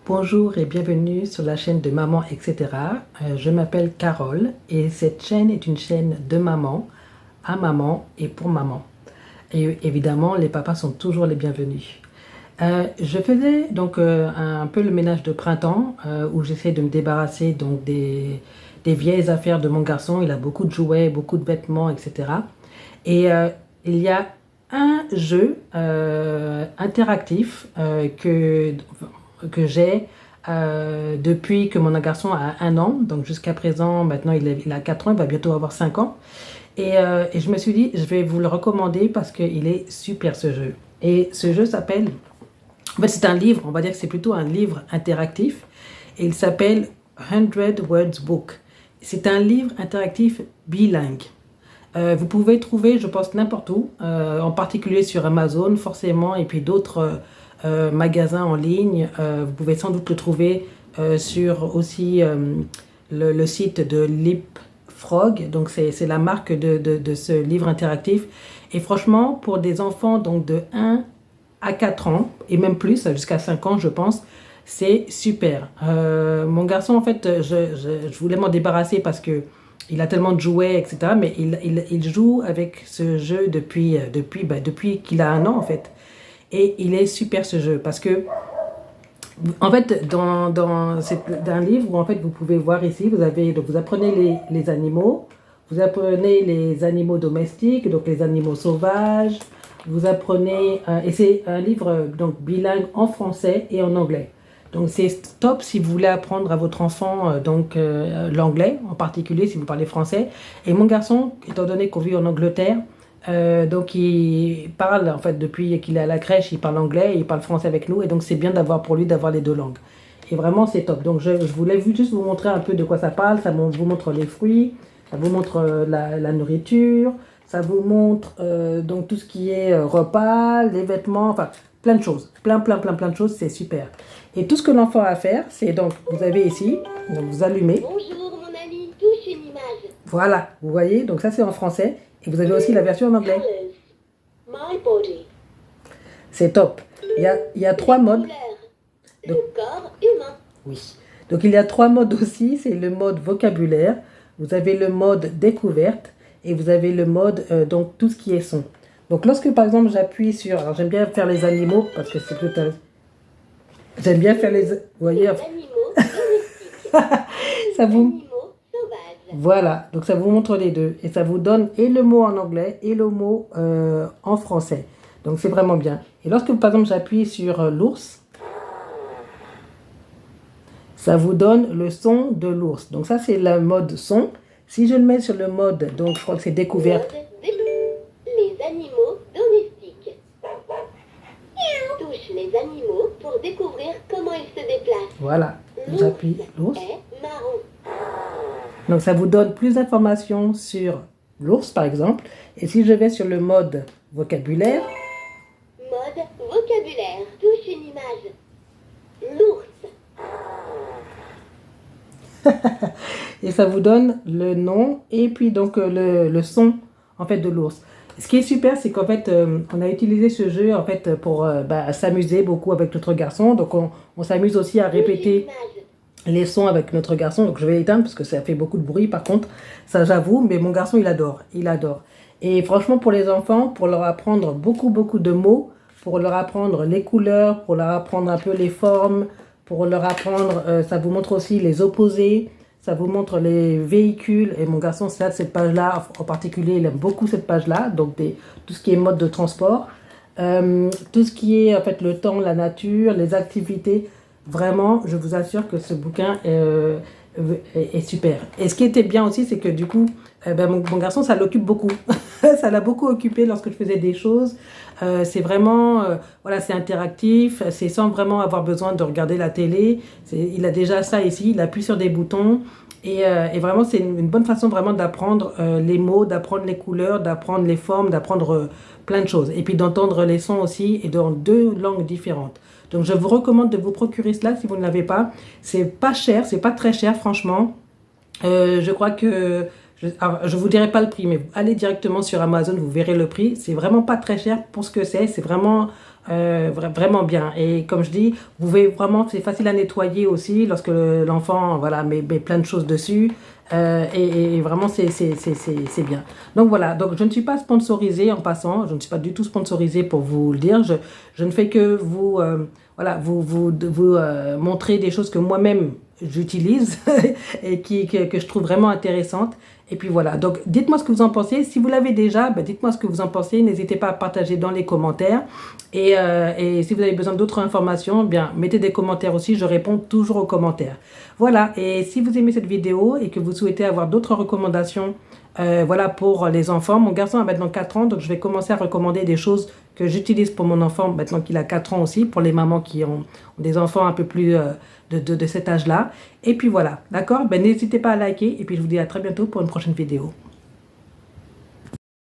Bonjour et bienvenue sur la chaîne de Maman, etc. Je m'appelle Carole et cette chaîne est une chaîne de maman, à maman et pour maman. Et évidemment, les papas sont toujours les bienvenus. Je faisais donc un peu le ménage de printemps où j'essaie de me débarrasser donc des vieilles affaires de mon garçon. Il a beaucoup de jouets, beaucoup de vêtements, etc. Et il y a un jeu interactif que j'ai depuis que mon garçon a 1 an. Donc jusqu'à présent, maintenant il a 4 ans, il va bientôt avoir 5 ans. Et je me suis dit, je vais vous le recommander parce qu'il est super ce jeu. Et ce jeu s'appelle, en fait c'est un livre, on va dire que c'est plutôt un livre interactif. Et il s'appelle 100 Words Book. C'est un livre interactif bilingue. Vous pouvez trouver, je pense, n'importe où, en particulier sur Amazon, forcément, et puis d'autres magasins en ligne. Vous pouvez sans doute le trouver sur aussi le site de Leapfrog. Donc, c'est la marque de ce livre interactif. Et franchement, pour des enfants donc de 1 à 4 ans, et même plus, jusqu'à 5 ans, je pense, c'est super. Mon garçon, en fait, je voulais m'en débarrasser parce que il a tellement de jouets, etc. Mais il joue avec ce jeu depuis qu'il a 1 an, en fait. Et il est super, ce jeu. Parce que, en fait, c'est un livre où, en fait, vous pouvez voir ici, donc vous apprenez les animaux. Vous apprenez les animaux domestiques, donc les animaux sauvages. Vous apprenez... et c'est un livre donc bilingue en français et en anglais. Donc c'est top si vous voulez apprendre à votre enfant l'anglais, en particulier si vous parlez français. Et mon garçon, étant donné qu'on vit en Angleterre, donc il parle, en fait, depuis qu'il est à la crèche, il parle anglais et il parle français avec nous. Et donc c'est bien pour lui d'avoir les deux langues. Et vraiment c'est top. Donc je voulais juste vous montrer un peu de quoi ça parle. Ça vous montre les fruits, ça vous montre la nourriture, ça vous montre donc tout ce qui est repas, les vêtements, enfin plein de choses. Plein de choses, c'est super. Et tout ce que l'enfant a à faire, c'est donc, vous avez ici, donc vous allumez. Bonjour mon ami, touche une image. Voilà, vous voyez, donc ça c'est en français. Et vous avez aussi la version en anglais. My body. C'est top. Il y a 3 modes. Le corps humain. Oui. Donc il y a 3 modes aussi. C'est le mode vocabulaire. Vous avez le mode découverte. Et vous avez le mode, donc tout ce qui est son. Donc lorsque par exemple j'appuie sur... Alors j'aime bien faire les animaux parce que c'est tout à... J'aime bien faire les... Vous voyez, Les animaux domestiques. ça vous... Animaux sauvages. Voilà, donc ça vous montre les deux. Et ça vous donne et le mot en anglais et le mot en français. Donc c'est vraiment bien. Et lorsque par exemple j'appuie sur l'ours, ça vous donne le son de l'ours. Donc ça c'est le mode son. Si je le mets sur le mode, donc je crois que c'est découverte. Les animaux domestiques. Touche les animaux pour découvrir comment ils se déplacent. Voilà, j'appuie l'ours. Est marron. Donc ça vous donne plus d'informations sur l'ours par exemple. Et si je vais sur le mode vocabulaire, Mode vocabulaire. Touche une image. L'ours. et ça vous donne le nom et puis donc le son en fait de l'ours. Ce qui est super, c'est qu'en fait on a utilisé ce jeu en fait pour s'amuser beaucoup avec notre garçon. Donc on s'amuse aussi à répéter les sons avec notre garçon. Donc je vais l'éteindre parce que ça fait beaucoup de bruit par contre, ça j'avoue, mais mon garçon il adore. Et franchement pour les enfants, pour leur apprendre beaucoup de mots, pour leur apprendre les couleurs, pour leur apprendre un peu les formes, pour leur apprendre, ça vous montre aussi les opposés, ça vous montre les véhicules. Et mon garçon, cette page-là, en particulier, il aime beaucoup cette page-là. Donc tout ce qui est mode de transport, tout ce qui est en fait le temps, la nature, les activités. Vraiment, je vous assure que ce bouquin est super. Et ce qui était bien aussi, c'est que du coup, mon garçon, ça l'occupe beaucoup. Ça l'a beaucoup occupé lorsque je faisais des choses. C'est vraiment, voilà, c'est interactif. C'est sans vraiment avoir besoin de regarder la télé. Il a déjà ça ici. Il appuie sur des boutons. Et vraiment, c'est une bonne façon vraiment d'apprendre les mots, d'apprendre les couleurs, d'apprendre les formes, d'apprendre plein de choses. Et puis d'entendre les sons aussi et dans 2 langues différentes. Donc je vous recommande de vous procurer cela si vous ne l'avez pas. C'est pas cher, c'est pas très cher franchement. Je crois que... Je vous dirai pas le prix, mais allez directement sur Amazon, vous verrez le prix. C'est vraiment pas très cher pour ce que c'est. C'est vraiment Vraiment bien. Et comme je dis, vous pouvez vraiment, c'est facile à nettoyer aussi lorsque l'enfant voilà, met plein de choses dessus. Et vraiment, c'est bien. Donc voilà, donc je ne suis pas sponsorisée en passant, je ne suis pas du tout sponsorisée pour vous le dire. Je ne fais que vous, voilà, vous montrer des choses que moi-même j'utilise et que je trouve vraiment intéressantes. Et puis voilà, donc dites-moi ce que vous en pensez. Si vous l'avez déjà, ben, dites-moi ce que vous en pensez. N'hésitez pas à partager dans les commentaires. Et si vous avez besoin d'autres informations, bien, mettez des commentaires aussi. Je réponds toujours aux commentaires. Voilà, et si vous aimez cette vidéo et que vous souhaitez avoir d'autres recommandations voilà, pour les enfants, mon garçon a maintenant 4 ans, donc je vais commencer à recommander des choses que j'utilise pour mon enfant maintenant qu'il a 4 ans aussi, pour les mamans qui ont des enfants un peu plus de cet âge-là. Et puis voilà, d'accord? Ben, n'hésitez pas à liker et puis je vous dis à très bientôt pour une prochaine vidéo.